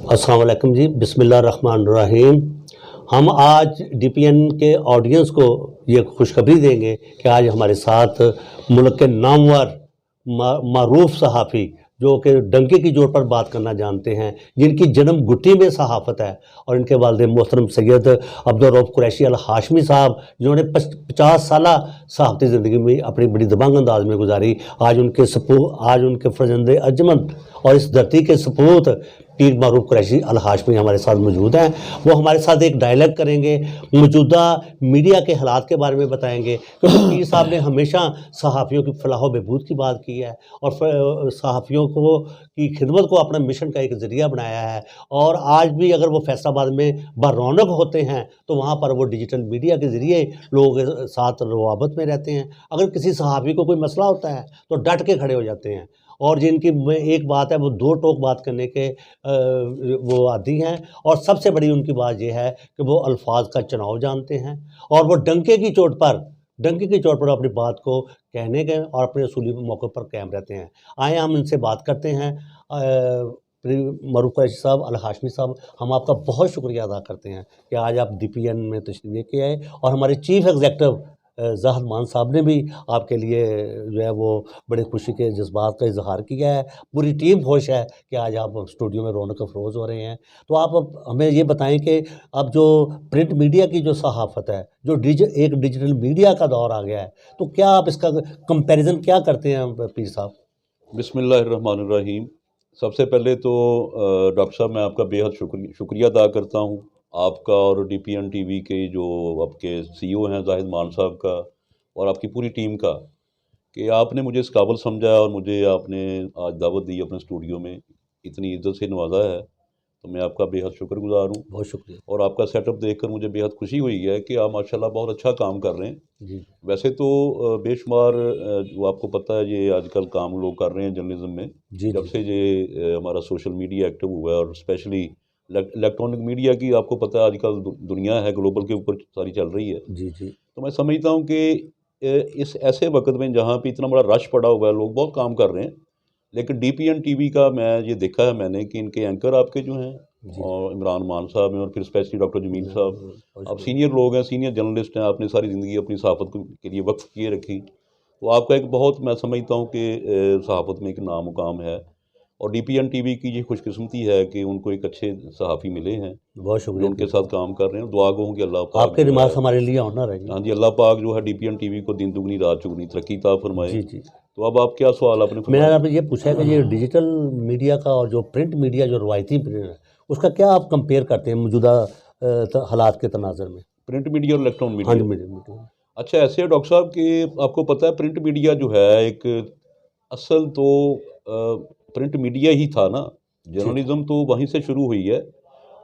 अस्सलाम वालेकुम जी, बिस्मिल्लाह रहमान रहीम। हम आज डीपीएन के ऑडियंस को ये खुशखबरी देंगे कि आज हमारे साथ मुल्क के नामवर मारूफ सहाफ़ी जो कि डंके की जोर पर बात करना जानते हैं, जिनकी जन्म गुट्टी में सहाफ़त है और इनके वालिद मोहतरम सैयद अब्दुल रऊफ़ कुरैशी अल हाशमी साहब, जिन्होंने 50 साला सहाफ़ती ज़िंदगी में अपनी बड़ी दबंग अंदाज में गुजारी। आज उनके फ़र्जंदे अर्जमंद और इस धरती के सपूत पीर मारूफ कुरैशी अल हाशमी हमारे साथ मौजूद हैं। वो हमारे साथ एक डायलॉग करेंगे, मौजूदा मीडिया के हालात के बारे में बताएंगे, क्योंकि पीर साहब ने हमेशा सहाफ़ियों की फलाह व बहबूद की बात की है और सहाफ़ियों को की खिदमत को अपना मिशन का एक ज़रिया बनाया है। और आज भी अगर वो फैसलाबाद में बरौनक होते हैं तो वहाँ पर वो डिजिटल मीडिया के ज़रिए लोगों के साथ रवाबत में रहते हैं। अगर किसी सहाफ़ी को कोई मसला होता है तो डट के खड़े हो जाते हैं और जिनकी एक बात है वो दो टोक बात करने के वो आदी हैं। और सबसे बड़ी उनकी बात यह है कि वो अल्फाज का चुनाव जानते हैं और वो डंके की चोट पर अपनी बात को कहने के और अपने असूली मौके पर कायम रहते हैं। आए हम इनसे बात करते हैं। मारूफ कुरैशी साहब, अल हाशमी साहब, हम आपका बहुत शुक्रिया अदा करते हैं कि आज आप डीपीएन में तशरीफ़ लेके आए और हमारे चीफ एग्जीक्यूटिव ज़ाहिद मान साहब ने भी आपके लिए जो है वो बड़े खुशी के जज्बात का इजहार किया है। पूरी टीम खुश है कि आज आप स्टूडियो में रौनक अफरोज़ हो रहे हैं। तो आप अब हमें ये बताएं कि अब जो प्रिंट मीडिया की जो सहाफ़त है, जो एक डिजिटल मीडिया का दौर आ गया है, तो क्या आप इसका कंपैरिजन क्या करते हैं पीर साहब? बिस्मिल्लाहिर्रहमानिर्रहीम। सबसे पहले तो डॉक्टर साहब, मैं आपका बेहद शुक्रिया अदा करता हूँ, आपका और डीपीएन टीवी के जो आपके सीईओ हैं ज़ाहिद मान साहब का और आपकी पूरी टीम का, कि आपने मुझे इस काबिल समझा और मुझे आपने आज दावत दी अपने स्टूडियो में, इतनी इज़्ज़त से नवाजा है, तो मैं आपका बेहद शुक्रगुज़ार हूँ। बहुत शुक्रिया। और आपका सेटअप देखकर मुझे बेहद खुशी हुई है कि आप माशाल्लाह बहुत अच्छा काम कर रहे हैं। जी। वैसे तो बेशुमार जो आपको पता है ये आजकल काम लोग कर रहे हैं जर्नलिज्म में, जी जब जी से ये हमारा सोशल मीडिया एक्टिव हुआ है और स्पेशली इलेक्ट्रॉनिक मीडिया की आपको पता है आजकल दुनिया है ग्लोबल के ऊपर सारी चल रही है। जी जी तो मैं समझता हूँ कि इस ऐसे वक्त में जहाँ पे इतना बड़ा रश पड़ा हुआ है, लोग बहुत काम कर रहे हैं, लेकिन डीपीएन टीवी का मैं ये देखा है मैंने कि इनके एंकर आपके जो हैं जी। और इमरान मान साहब हैं और फिर स्पेशली डॉक्टर जमील साहब, बहुत आप शुक्रिया। सीनियर लोग हैं, सीनियर जर्नलिस्ट हैं, आपने सारी ज़िंदगी अपनी सहाफ़त के लिए वक्फ किए रखी, तो आपका एक बहुत, मैं समझता हूँ कि सहाफ़त में एक नाम मुकाम है। और डीपीएन टीवी की ये खुशकिस्मती है कि उनको एक अच्छे सहाफ़ी मिले हैं बहुत जो शुक्रिया उनके पीर साथ साहब। काम कर रहे हैं। दुआ गो कि अल्लाह पाक आपके जो है, रिमार्क्स हमारे लिए ऑनर है जी। हाँ जी, अल्लाह पाक जो है डीपीएन टीवी को दिन दुगनी रात चुगनी तरक्की अता फरमाए। जी जी। तो अब आप क्या सवाल आपने मैंने फरमाया? आपसे ये पूछा है कि ये डिजिटल मीडिया का और जो प्रिंट मीडिया जो रवायती प्रिंट है, उसका क्या आप कंपेयर करते हैं मौजूदा हालात के तनाज़र में? प्रिंट मीडिया और इलेक्ट्रॉनिक हाँ जी, मीडिया। मीडिया। अच्छा, ऐसे है डॉक्टर साहब कि आपको पता है प्रिंट मीडिया जो है एक असल तो प्रिंट मीडिया ही था ना, जी जर्नलिज्म तो वहीं से शुरू हुई है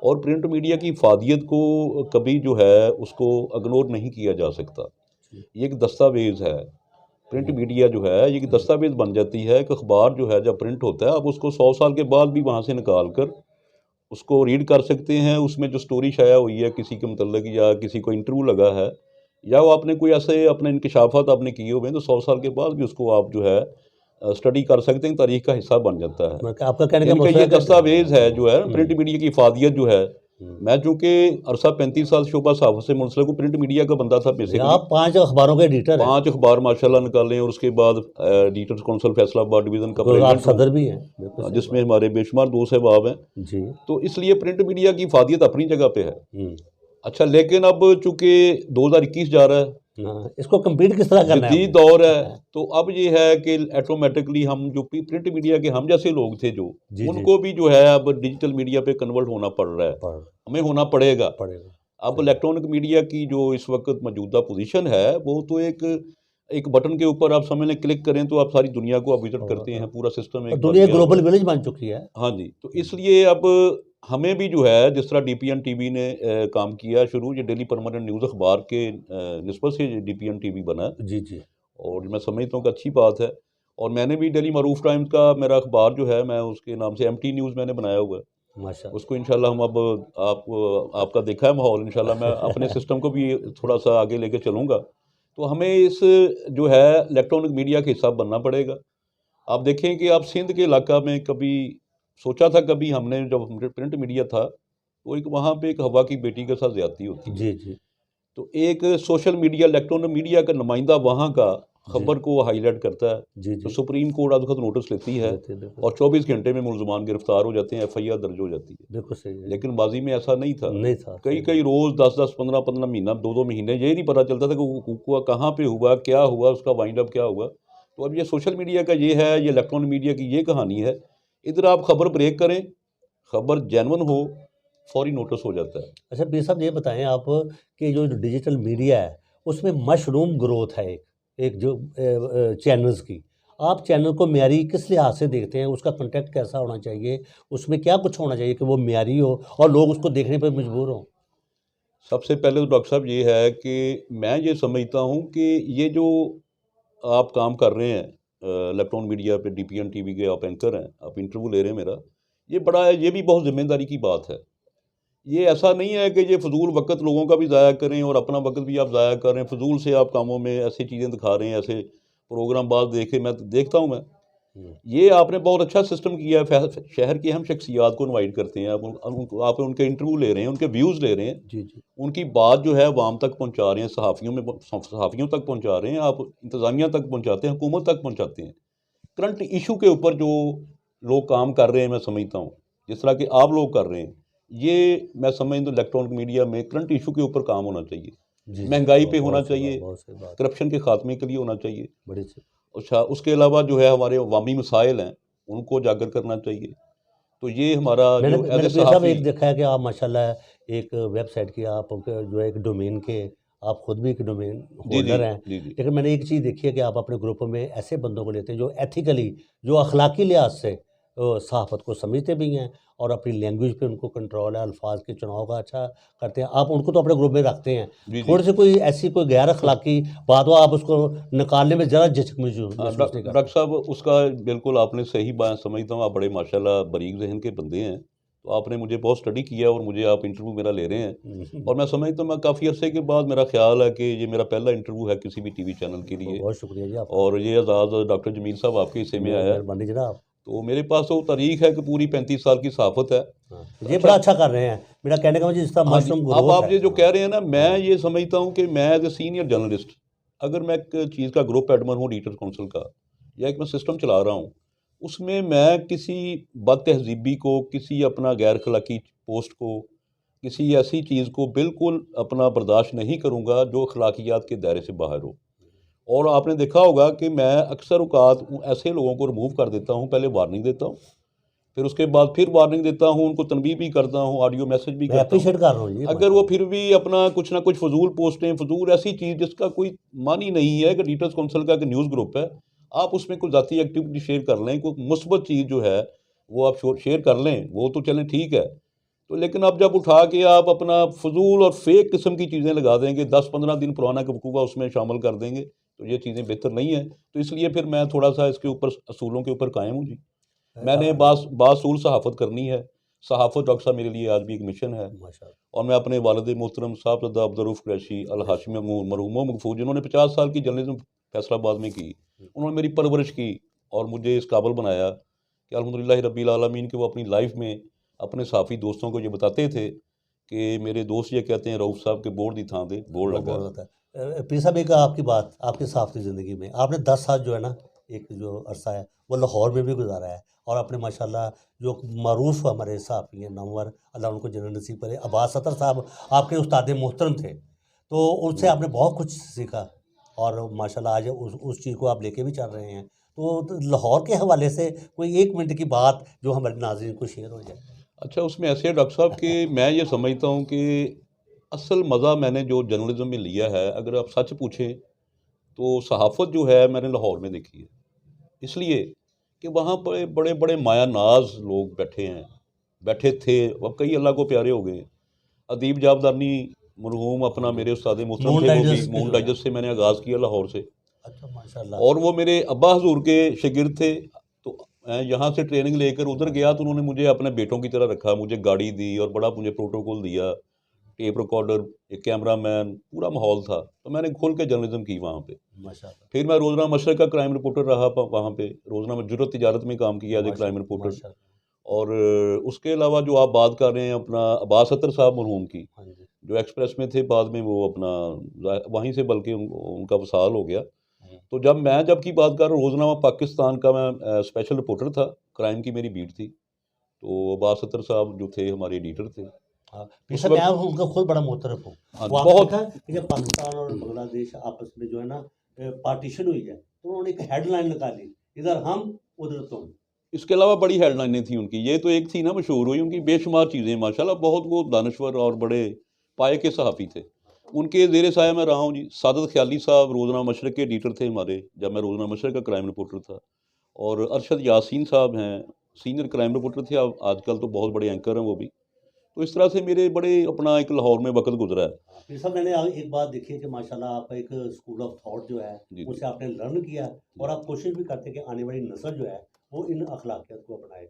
और प्रिंट मीडिया की इफादियत को कभी जो है उसको इग्नोर नहीं किया जा सकता। जी ये एक दस्तावेज़ है, प्रिंट जी मीडिया जो है ये एक दस्तावेज़ बन जाती है। एक अखबार जो है जब प्रिंट होता है, आप उसको 100 साल के बाद भी वहाँ से निकाल कर उसको रीड कर सकते हैं। उसमें जो स्टोरी शाया हुई है किसी के मतलब या किसी को इंटरव्यू लगा है या वो आपने कोई ऐसे अपने इंकशाफात आपने किए हुए हैं, तो 100 साल के बाद भी उसको आप जो है स्टडी कर सकते हैं, तारीख का हिस्सा बन जाता है। आपका कहने का इनका मतलब ये है कि दस्तावेज़ है जो है प्रिंट मीडिया की इफादियत जो है। हम्म, मैं चूँकि अरसा 35 साल शोबा सहाफ़त से मुंसलिक हूँ, प्रिंट मीडिया का बंदा था बेसिकली। आप 5 अखबारों के एडिटर हैं, 5 अखबार माशाल्लाह निकाले और उसके बाद एडिटर्स काउंसिल फैसलाबाद डिवीज़न का तो आप प्रेसिडेंट हूँ, सदर भी हैं। बिल्कुल सही जिसमें बात। हमारे बेशुमार दोस्त अहबाब हैं। जी। तो इसलिए प्रिंट मीडिया की इफादियत अपनी जगह पे है। हम्म, अच्छा, लेकिन अब चूँकि 2021 जा रहा है, हाँ, इसको कंप्लीट किस तरह करना है जदीद हमने? दौर है, तो अब ये है कि ऑटोमेटिकली हम जो प्रिंट मीडिया के हम जैसे लोग थे जो, जी जी। उनको भी जो है अब डिजिटल मीडिया पे कन्वर्ट होना पड़ रहा है, पढ़ हमें होना पड़ेगा। पड़ेगा। अब सही। इलेक्ट्रॉनिक मीडिया की जो इस वक्त मौजूदा पोजीशन है वो तो एक एक बटन के ऊपर आप समझ लें क्लिक करें तो आप सारी दुनिया को आप विजिट करते हैं, पूरा सिस्टम और एक बन दुनिया गया हुआ ग्लोबल है। विलेज बन चुकी है। हाँ जी, तो इसलिए अब हमें भी जो है जिस तरह डीपीएन टीवी ने काम किया शुरू, ये डेली परमानेंट न्यूज़ अखबार के निस्बत से डीपीएन टीवी बना है जी जी। और मैं समझता हूँ कि अच्छी बात है। और मैंने भी डेली मरूफ टाइम्स का मेरा अखबार जो है, मैं उसके नाम से एमटी न्यूज़ मैंने बनाया हुआ है। उसको माशाल्लाह। इंशाल्लाह हम अब आप आपका देखा है माहौल, इंशाल्लाह मैं अपने सिस्टम को भी थोड़ा सा आगे लेके चलूँगा। तो हमें इस जो है इलेक्ट्रॉनिक मीडिया के हिस्सा बनना पड़ेगा। आप देखें कि आप सिंध के इलाका में कभी सोचा था कभी हमने, जब प्रिंट मीडिया था तो एक वहाँ पे एक हवा की बेटी के साथ ज्यादती होती है, जी जी तो एक सोशल मीडिया, इलेक्ट्रॉनिक मीडिया का नुमाइंदा वहाँ का जी खबर को हाईलाइट करता है, जी तो जी सुप्रीम कोर्ट आज नोटिस लेती है लेते बिल्कुल और 24 घंटे में मुलजमान गिरफ्तार हो जाते हैं, एफआईआर दर्ज हो जाती है। बिल्कुल सही है। लेकिन माजी में ऐसा नहीं था, नहीं था, कई सही कई रोज़ 10-10 15-15 महीना 2-2 महीने यही नहीं पता चलता था कि वो हुआ कहाँ पे हुआ, क्या हुआ, उसका वाइंड अप क्या हुआ। तो अब ये सोशल मीडिया का ये है, ये इलेक्ट्रॉनिक मीडिया की ये कहानी है। इधर आप खबर ब्रेक करें, खबर जेन्युइन हो, फौरी नोटिस हो जाता है। अच्छा पीर साहब ये बताएं आप कि जो डिजिटल मीडिया है उसमें मशरूम ग्रोथ है एक जो चैनल्स की, आप चैनल को म्यारी किस लिहाज से देखते हैं, उसका कंटेंट कैसा होना चाहिए, उसमें क्या कुछ होना चाहिए कि वो म्यारी हो और लोग उसको देखने पर मजबूर हों? सबसे पहले तो डॉक्टर साहब ये है कि मैं ये समझता हूँ कि ये जो आप काम कर रहे हैं इलेक्ट्रॉनिक मीडिया पे, डीपीएन टीवी के आप एंकर हैं, आप इंटरव्यू ले रहे हैं मेरा, ये बड़ा है, ये भी बहुत जिम्मेदारी की बात है। ये ऐसा नहीं है कि ये फजूल वक्त लोगों का भी ज़ाया करें और अपना वक्त भी आप ज़ाया कर रहे हैं, फजूल से आप कामों में ऐसी चीज़ें दिखा रहे हैं, ऐसे प्रोग्राम बाद देखे, मैं देखता हूँ मैं। हम्म, ये आपने बहुत अच्छा सिस्टम किया है, शहर की अहम शख्सियात को इनवाइट करते हैं, आप उनके इंटरव्यू ले रहे हैं, उनके व्यूज़ ले रहे हैं, जी जी उनकी बात जो है आवाम तक पहुँचा रहे हैं, सहाफ़ियों तक पहुँचा रहे हैं, आप इंतज़ामिया तक पहुँचाते हैं, हुकूमत तक पहुँचाते हैं। करंट इशू के ऊपर जो लोग काम कर रहे हैं, मैं समझता हूँ जिस तरह के आप लोग कर रहे हैं, ये मैं समझता हूँ इलेक्ट्रॉनिक मीडिया में करंट इशू के ऊपर काम होना चाहिए, जी जी महंगाई पे होना बहुत सही बात, चाहिए, बहुत सही बात, करप्शन के खात्मे के लिए होना चाहिए। बड़ी सी। अच्छा, उसके अलावा जो है हमारे अवामी मसाइल हैं, उनको उजागर करना चाहिए। तो ये हमारा मैंने जो एज मैंने ए पीर साहब सहाफ़ी। एक देखा है कि आप माशाल्लाह एक वेबसाइट की आप जो है एक डोमेन के, आप खुद भी एक डोमेन जी जी होल्डर हैं, जी जी लेकिन मैंने एक चीज़ देखी है कि आप अपने ग्रुप में ऐसे बंदों को लेते हैं जो एथिकली, जो अखलाकी लिहाज से सहाफ़त को समझते भी हैं और अपनी लैंग्वेज पे उनको कंट्रोल है, अल्फाज के चुनाव का अच्छा करते हैं, आप उनको तो अपने ग्रुप में रखते हैं। जी जी। थोड़ी सी कोई ऐसी कोई गैर अखलाकी बात हो, आप उसको निकालने में ज़रा झिझक महसूस हाँ, महसूस नहीं डॉक्टर करते? साहब उसका बिल्कुल आपने सही बात समझता हूँ, आप बड़े माशाल्लाह बारीक ज़हन के बंदे हैं। तो आपने मुझे बहुत स्टडी किया और मुझे आप इंटरव्यू मेरा ले रहे हैं, और मैं समझता हूँ मैं काफ़ी अरसे के बाद मेरा ख्याल है कि ये मेरा पहला इंटरव्यू है किसी भी टीवी चैनल के लिए, बहुत शुक्रिया जी आपका। और ये एजाज़ डॉक्टर जमील साहब आपके हिस्से में आया है। मेहरबानी जनाब। तो मेरे पास तो तारीख है कि पूरी 35 साल की सहाफ़त है। हाँ, ये अच्छा। बड़ा अच्छा कर रहे हैं। मेरा कहने का मतलब जिस तरह हाँ जी, मशरूम अब ग्रोथ आप है। ये जो हाँ, कह रहे हैं ना, मैं हाँ, ये समझता हूँ कि मैं एज़ ए सीनियर जर्नलिस्ट, अगर मैं एक चीज़ का ग्रुप एडमिन हूँ एडिटर काउंसिल का, या एक मैं सिस्टम चला रहा हूँ, उसमें मैं किसी बदतहज़ीबी को, किसी अपना गैर अखलाकी पोस्ट को, किसी ऐसी चीज़ को बिल्कुल अपना बर्दाश्त नहीं करूँगा जो अखलाकियात के दायरे से बाहर हो। और आपने देखा होगा कि मैं अक्सर औक़ात ऐसे लोगों को रिमूव कर देता हूँ, पहले वार्निंग देता हूँ, फिर उसके बाद फिर वार्निंग देता हूँ, उनको तनबीह भी करता हूँ, ऑडियो मैसेज भी मैं करता हूँ। एप्रिशिएट कर रहा हूँ जी अगर वो माशाल्लाह। फिर भी अपना कुछ ना कुछ फ़ज़ूल पोस्टें, फ़ज़ूल ऐसी चीज़ जिसका कोई मान ही नहीं है, कि एडिटर्स काउंसिल का एक न्यूज़ ग्रुप है, आप उसमें कोई ज़ाती एक्टिविटी शेयर कर लें, कोई मुस्बत चीज़ जो है वो आप शेयर कर लें, वो तो चलें ठीक है। तो लेकिन अब जब उठा के आप अपना फ़ज़ूल और फ़ेक किस्म की चीज़ें लगा देंगे, 10-15 दिन पुराना एक वकूआ उसमें शामिल कर देंगे, तो ये चीज़ें बेहतर नहीं है। तो इसलिए फिर मैं थोड़ा-सा इसके ऊपर असूलों के ऊपर कायम हूँ जी। मैंने बासूल सहाफ़त करनी है। सहाफ़त डॉक्टर साहब मेरे लिए आज भी एक मिशन है। माशाल्लाह, और मैं अपने वालिद मोहतरम साहबज़ादा अब्दुर्रऊफ़ कुरैशी अल माशा हाशिमी मरहूम मगफूर, जिन्होंने 50 साल की जर्नलिज़्म फैसलाबाद में की, उन्होंने मेरी परवरिश की और मुझे इस काबिल बनाया कि अल्हम्दुलिल्लाह रब्बिल आलमीन कि वो अपनी लाइफ में अपने साथी दोस्तों को ये बताते थे कि मेरे दोस्त ये कहते हैं रऊफ़ साहब के बोर्ड दी थां दे बोर्ड बहुत लगा बहुत है। होता है। पीर साहब एक आपकी बात, आपकी सहाफ़ती ज़िंदगी में आपने 10 साल जो है ना, एक जो अरसा है वो लाहौर में भी गुजारा है और आपने माशाल्लाह जो मारूफ़ हमारे सहाफ़ी हैं नामवर, अल्लाह उनको जन्नत नसीब करे, अब्बास सत्तर साहब आपके उस्ताद मोहतरम थे, तो उनसे आपने बहुत कुछ सीखा और माशाल्लाह आज उस चीज़ को आप लेके भी चल रहे हैं। तो लाहौर के हवाले से कोई 1 मिनट की बात जो हमारे नाज़रीन को शेयर हो जाए? अच्छा, उसमें ऐसे है डॉक्टर साहब कि मैं ये समझता हूँ कि असल मज़ा मैंने जो जर्नलिज़्म में लिया है, अगर आप सच पूछें तो सहाफ़त जो है मैंने लाहौर में देखी है। इसलिए कि वहाँ पे बड़े-बड़े माया नाज़ लोग बैठे हैं, बैठे थे, अब कई अल्लाह को प्यारे हो गए हैं। अदीब जावदानी मरहूम अपना जी, मेरे उस्ताद मोहतरम मून थे, वो भी डाइजेस्ट के मून जो है। डाइजेस्ट से मैंने आगाज़ किया लाहौर से, अच्छा माशाल्लाह। और वो मेरे अब्बा हज़ूर के शागिर्द थे। तो मैं यहाँ से ट्रेनिंग लेकर उधर गया तो उन्होंने मुझे अपने बेटों की तरह रखा, मुझे गाड़ी दी और बड़ा मुझे प्रोटोकॉल दिया, टेप रिकॉर्डर, एक कैमरामैन, पूरा माहौल था। तो मैंने खुल के जर्नलिज़्म की वहाँ पे। माशाल्लाह, फिर मैं रोज़नामा मशरक़ का क्राइम रिपोर्टर रहा वहाँ पे, रोज़नामा जुर्रत तिजारत में काम किया एज़ ए क्राइम माशा रिपोर्टर। माशाल्लाह। और उसके अलावा जो आप बात कर रहे हैं अपना अब्बास अतर साहब मरहूम की, हाँ जी। जो एक्सप्रेस में थे, बाद में वो अपना वहीं से बल्कि उनका वसाल हो गया। तो जब की बात कर रहा हूँ, रोज़नामा पाकिस्तान का मैं स्पेशल रिपोर्टर था, क्राइम की मेरी बीट थी। तो अब्बास अतर साहब जो थे हमारे एडिटर थे हाँ, उस पेशा मैं वक्त। उनका खुद बड़ा मोतरफ हूँ। हाँ, वो आपने बहुत। देखा है कि जब पाकिस्तान और बांग्लादेश आपस में जो है ना पार्टीशन हुई है, तो उन्होंने एक हेडलाइन निकाली, इधर हम उधर तुम। इसके अलावा बड़ी हेडलाइनें थी उनकी, ये तो एक थी ना मशहूर हुई, उनकी बेशुमार चीज़ें माशाल्लाह, बहुत वो दानश्वर और बड़े पाए के सहाफ़ी थे। उनके ज़ेर साया मैं रहा हूँ जी। सादत ख्याली साहब रोज़नामा मशरक़ के एडिटर थे हमारे, जब मैं रोज़नामा मशरक़ का क्राइम रिपोर्टर था। और अरशद यासीन साहब हैं, सीनियर क्राइम रिपोर्टर थे, अब आजकल तो बहुत बड़े एंकर हैं वो भी। तो इस तरह से मेरे बड़े अपना एक लाहौर में वक़्त गुज़रा है। फिर साहब मैंने एक बात देखी है कि माशाल्लाह आपका एक स्कूल ऑफ थॉट जो है, जी, जी। उसे आपने लर्न किया और जी। आप कोशिश भी करते हैं कि आने वाली नस्ल जो है, वो इन अखलाकियात को अपनाए।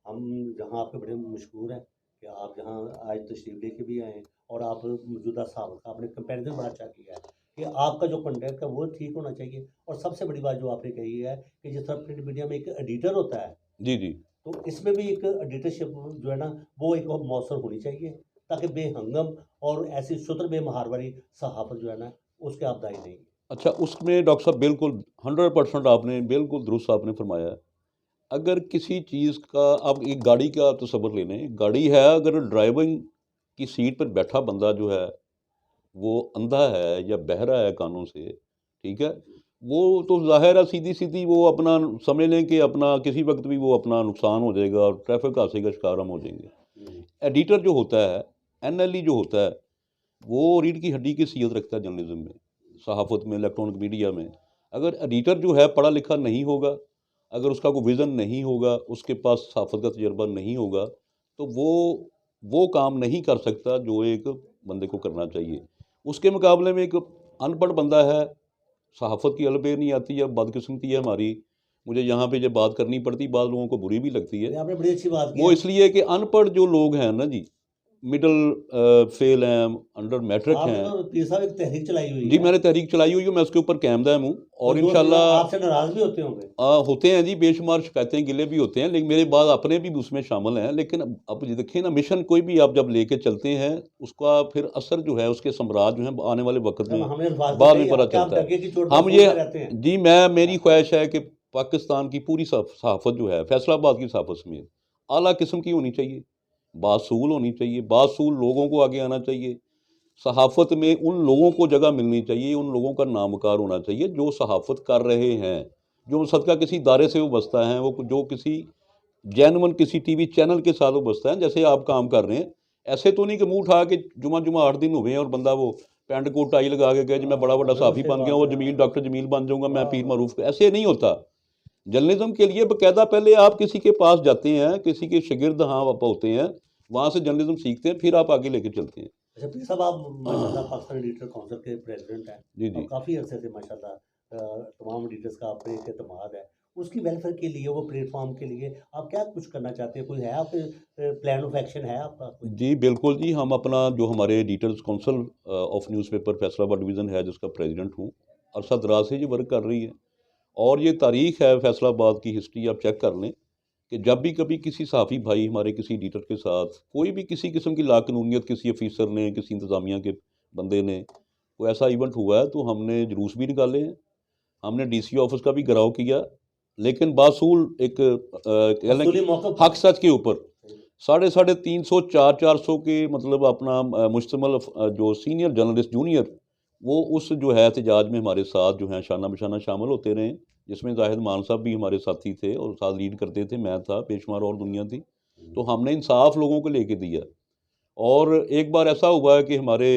हम जहाँ आपके बड़े मशहूर हैं कि आप जहाँ आज तशरीफ़ लेके भी आए हैं और आप मौजूदा साहब का आपने कंपैरिज़न बड़ा अच्छा किया है कि आपका जो कंटेंट है वो ठीक होना चाहिए। और सबसे बड़ी बात जो आपने कही है कि जिस तरह प्रिंट मीडिया में एक एडिटर होता है, जी, जी। तो इसमें भी एक एडिटरशिप जो है ना, वो एक मौसर होनी चाहिए, ताकि बेहंगम और ऐसी शुद्र बेमहार वाली सहाफ़त जो है ना, उसके आप दायी नहीं। अच्छा, उसमें डॉक्टर साहब बिल्कुल 100% आपने बिल्कुल दुरुस्त आपने फरमाया है। अगर किसी चीज़ का आप एक गाड़ी का तसव्वुर ले लें, गाड़ी है, अगर ड्राइविंग की सीट पर बैठा बंदा जो है, वो अंधा है या बहरा है कानों से, ठीक है? वो तो ज़ाहिर है सीधी-सीधी वो अपना समझ लें कि अपना किसी वक़्त भी वो अपना नुकसान हो जाएगा और ट्रैफ़िक हादसे का शिकार हम हो जाएंगे। हुँ। एडिटर जो होता है, एनएलई जो होता है, वो रीढ़ की हड्डी की हैसियत रखता है जर्नलिज़्म में, सहाफ़त में, इलेक्ट्रॉनिक मीडिया में। अगर एडिटर जो है पढ़ा लिखा नहीं होगा, अगर उसका कोई विज़न नहीं होगा, उसके पास सहाफ़त का तजुर्बा नहीं होगा, तो वो काम नहीं कर सकता जो एक बंदे को करना चाहिए। उसके मुकाबले में एक अनपढ़ बंदा है, सहाफ़त की अलबे नहीं आती है, बदकिस्मती है हमारी। मुझे यहाँ पे जब बात करनी पड़ती, बाद लोगों को बुरी भी लगती है। नहीं, आपने बड़ी अच्छी बात की वो है। इसलिए कि अनपढ़ जो लोग हैं ना जी, मिडल फेल हैं, अंडर मैट्रिक आपने हैं। तो पीर साहब एक तहरीक चलाई हुई जी, है, मैंने तहरीक चलाई हुई है, मैं उसके ऊपर कायम दायम हूँ और और जो आपसे इंशाल्लाह नाराज़ भी होते होंगे। होते हैं जी, बेशुमार शिकायतें, गिले भी होते हैं, लेकिन मेरे बाद अपने भी उसमें शामिल हैं। लेकिन अब ये देखिए ना, मिशन कोई भी आप जब लेके चलते हैं, उसका फिर असर जो है, उसके समराज जो हैं, आने वाले वक़्त साहब में हमें अल्फाज़ बाद में बताइए पता क्या आप चलता है। डगे की चोट पर हम ये सोचते रहते हैं? जी, मेरी ख्वाहिश है कि पाकिस्तान की पूरी सहाफ़त जो है, फैसलाबाद की सहाफ़त समेत आला किस्म की होनी चाहिए, बासूल होनी चाहिए, बासूल लोगों को आगे आना चाहिए। सहाफ़त में उन लोगों को जगह मिलनी चाहिए, उन लोगों का नामकार होना चाहिए जो सहाफ़त कर रहे हैं, जो सदका किसी दायरे से वो बसता है, वो जो किसी जेन्युइन किसी टीवी चैनल के साथ वो बसता है, जैसे आप काम कर रहे हैं। ऐसे तो नहीं कि मुँह उठा के जुमा 8 दिन हुए हैं और बंदा वो पैंट कोट टाई लगा के कहे जी मैं बड़ा बड़ा बिल्कुल सहाफ़ी सही बन गया बात हूँ और है। जमील डॉक्टर जमील बन जाऊँगा, मैं हाँ, पीर हाँ। मारूफ, ऐसे नहीं होता। जर्नलिज़्म के लिए बाकायदा पहले आप किसी के पास जाते हैं, किसी के शागिर्द हाँ आप होते हैं, वहाँ से जर्नलिज़्म सीखते हैं, फिर आप आगे लेके चलते हैं। अच्छा पीर साहब आप माशाल्लाह पाकिस्तान एडिटर काउंसिल के प्रेसिडेंट हैं जी, और जी। काफ़ी अरसे से माशाल्लाह तमाम एडिटर्स का आप पे एक एतमाद है। उसकी वेलफेयर के लिए, वो प्लेटफ़ॉर्म के लिए आप क्या कुछ करना चाहते हैं? कोई है आपके प्लान ऑफ एक्शन है आपका कोई? जी, बिल्कुल जी, हम अपना जो हमारे editors council of newspaper Faisalabad division है, जिसका प्रेज़िडेंट हूँ, अरसा दराज से ये वर्क कर रही है। और ये तारीख़ है फैसलाबाद की, हिस्ट्री आप चेक कर लें कि जब भी कभी किसी सहाफ़ी भाई हमारे किसी एडिटर के साथ कोई भी किसी किस्म की लाक़ानूनियत किसी ऑफ़िसर ने, किसी इंतज़ामिया के बंदे ने, कोई ऐसा इवेंट हुआ है, तो हमने जुलूस भी निकाले हैं, हमने डीसी ऑफ़िस का भी घेराव किया, लेकिन बासूल एक कह लें असूली कि मौक़िफ़ हक़ सच के ऊपर सही। साढ़े साढ़े 300 400 के मतलब अपना मुश्तमल जो सीनियर जर्नलिस्ट जूनियर, वो उस जो है एहतजाज में हमारे साथ जो हैं शाना बिशाना शामिल होते रहे, जिसमें जाहिद मान साहब भी हमारे साथी थे और साथ लीड करते थे, मैं था, बेशुमार और दुनिया थी। हुँ। तो हमने इंसाफ लोगों को लेके दिया। और एक बार ऐसा हुआ है कि हमारे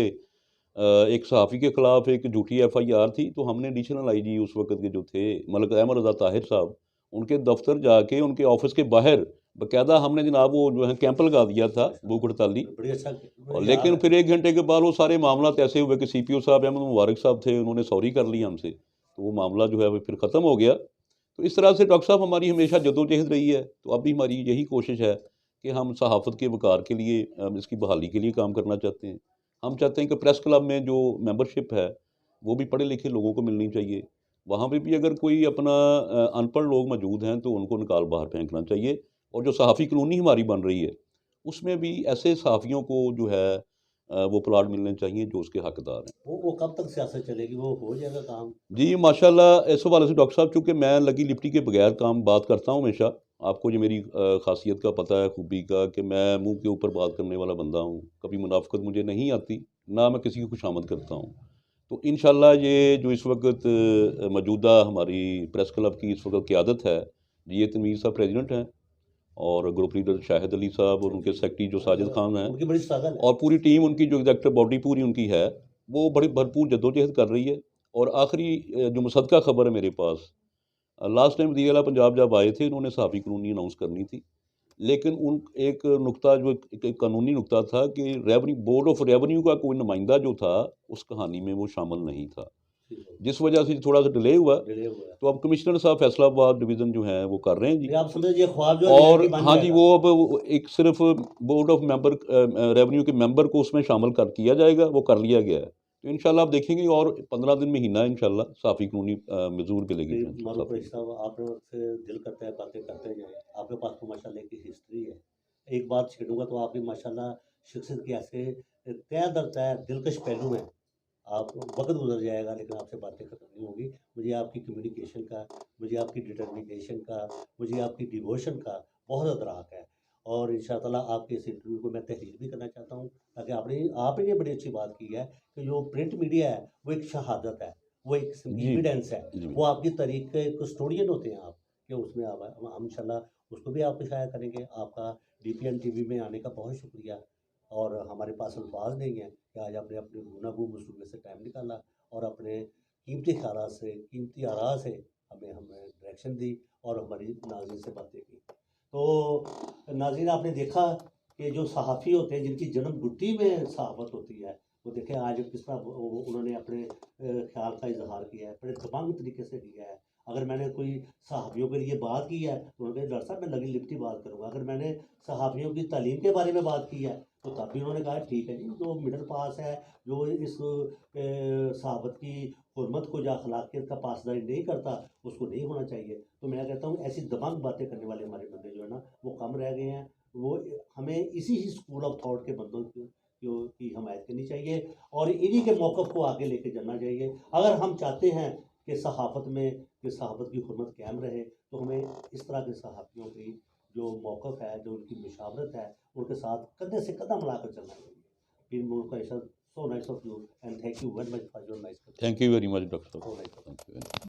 एक सहाफ़ी के ख़िलाफ़ एक झूठी एफ़आईआर थी, तो हमने एडिशनल आईजी उस वक़्त के जो थे मलिक अहमद रज़ा ताहिर साहब, उनके दफ़्तर जाके उनके ऑफ़िस के बाहर बाकायदा हमने जनाब वो जो है कैंप लगा दिया था, भूख हड़ताली। बड़ी अच्छा और मुझे याद लेकिन है। फिर 1 घंटे के बाद वो सारे मामलात ऐसे हुए कि सीपीओ साहब अहमद मुबारक साहब थे, उन्होंने सॉरी कर लिया हमसे, तो वो मामला जो है वो फिर ख़त्म हो गया। तो इस तरह से डॉक्टर साहब हमारी हमेशा जद्दोजहद रही है, तो अब भी हमारी यही कोशिश है कि हम सहाफ़त के वक़ार के लिए इसकी बहाली के लिए काम करना चाहते हैं। हम चाहते हैं कि प्रेस क्लब में जो मेंबरशिप है, वो भी पढ़े लिखे लोगों को मिलनी चाहिए। वहाँ पे भी अगर कोई अपना अनपढ़ लोग मौजूद हैं, तो उनको निकाल बाहर फेंकना चाहिए और जो सहाफ़ी कॉलोनी हमारी बन रही है उसमें भी ऐसे सहाफ़ियों को जो है वो प्लाट मिलने चाहिए जो उसके हकदार हैं। वो कब तक सियासत चलेगी, वो हो जाएगा काम? जी माशाल्लाह, इस हवाले से डॉक्टर साहब, चूँकि मैं लगी लिपटी के बगैर काम बात करता हूँ हमेशा। आपको ये मेरी ख़ासियत का पता है, खूबी का, कि मैं मुँह के ऊपर बात करने वाला बंदा हूँ। कभी मुनाफ़िक़त मुझे नहीं आती, ना मैं किसी की खुशामद करता हूँ। तो इंशाअल्लाह ये जो इस वक़्त मौजूदा हमारी प्रेस क्लब की इस वक़्त क़यादत है, ये तनवीर साहब प्रेज़िडेंट हैं और ग्रुप लीडर शाहिद अली साहब और उनके सेक्रेटरी जो साजिद खान हैं, उनकी बड़ी स्ट्रगल है। और पूरी टीम उनकी जो एग्ज़ेक्टिव बॉडी पूरी उनकी है, वो बड़ी भरपूर जद्दोजहद कर रही है। और आखिरी जो मुसद्दक़ा ख़बर है मेरे पास, लास्ट टाइम वज़ीर आला पंजाब जब आए थे, इन्होंने सहाफ़ी कॉलोनी अनाउंस करनी थी, लेकिन उन एक नुकता जो एक कानूनी नुकता था कि रेवेन्यू बोर्ड ऑफ रेवेन्यू का कोई नुमाइंदा जो था उस कहानी में वो शामिल नहीं था, ठीक है, जिस वजह से थोड़ा सा डिले हुआ। डिले हुआ है। तो अब कमिश्नर साहब फैसलाबाद डिवीज़न जो है वो कर रहे हैं जी। ये आप समझ लीजिए ख्वाब जो है और रियलिटी बन हाँ जी, जाएगा। वो अब एक सिर्फ बोर्ड ऑफ मेंबर रेवेन्यू के मेंबर को उसमें शामिल कर किया जाएगा, वो कर लिया गया है। तो इंशाल्लाह आप देखेंगे और 15 दिन महीना इंशाल्लाह सहाफ़ी कॉलोनी मज़दूर मिलेगी। मारूफ रईस साहब, आपने से दिल करता है बातें करते जाएं। आपके पास तो माशाल्लाह की हिस्ट्री है। एक बात छेड़ूंगा तो आपकी माशाल्लाह शख्सियत की ऐसे तय दर तय दिलकश पहलू हैं। आप वक्त गुजर जाएगा लेकिन आपसे बातें खत्म नहीं होगी। मुझे आपकी कम्युनिकेशन का, मुझे आपकी डिटर्मिनेशन का, मुझे आपकी डिवोशन का बहुत अदराक है। और इंशाअल्लाह आपके इस इंटरव्यू को मैं तहरीर भी करना चाहता हूँ, ताकि आपने ये बड़ी अच्छी बात की है कि जो प्रिंट मीडिया है वो एक शहादत है, वो एक किस्म की जी, एविडेंस है। जी। वो आपकी तारीख के एक कस्टोडियन होते हैं आप, कि उसमें आप हम इंशाल्लाह उसको भी आपको शाया करेंगे। आपका डीपीएन टीवी में आने का बहुत शुक्रिया। और हमारे पास अल्फाज नहीं है कि आज आपने अपने गुनागू मसरूफ़ में से टाइम निकाला और अपने कीमती ख़्यालात से, कीमती आरा से हमें हमें डायरेक्शन दी और हमारी नाज़रीन से बातें की। तो नाज़रीन, आपने देखा कि जो सहाफ़ी होते हैं जिनकी जन्म गुट्टी में सहाफ़त होती है, वो देखें आज किस तरह उन्होंने अपने ख़्याल का इज़हार किया है, बड़े दबंग तरीके से किया है। अगर मैंने कोई सहाफ़ियों के लिए बात की है तो उन्होंने कहा डॉक्टर साहब मैं लगी लिपटी बात करूँगा। अगर मैंने सहाफ़ियों की तालीम के बारे में बात की है तो तब भी उन्होंने कहा ठीक है जी, जो मिडल पास है, जो इस सहाबत की हुर्मत को या अखलाकियत का पासदारी नहीं करता, उसको नहीं होना चाहिए। तो मैं कहता हूँ ऐसी दबंग बातें करने वाले हमारे बंदे जो है ना वो कम रह गए हैं। वो हमें इसी ही स्कूल ऑफ थॉट के बंदों की हमायत करनी चाहिए और इन्हीं के मौक़िफ़ को आगे लेके चलना चाहिए। अगर हम चाहते हैं कि सहाफ़त में कि सहाबत की हुर्मत कायम रहे, तो हमें इस तरह के सहाफ़ियों की जो मौक़िफ़ है, जो उनकी मुशावरत है, उनके साथ कंधे से कंधा मिलाकर चलना चाहिए। फिर मुल्क so nice of you and thank you very much for your nice. Thank you very much doctor so साहब। नाइस। Thank you.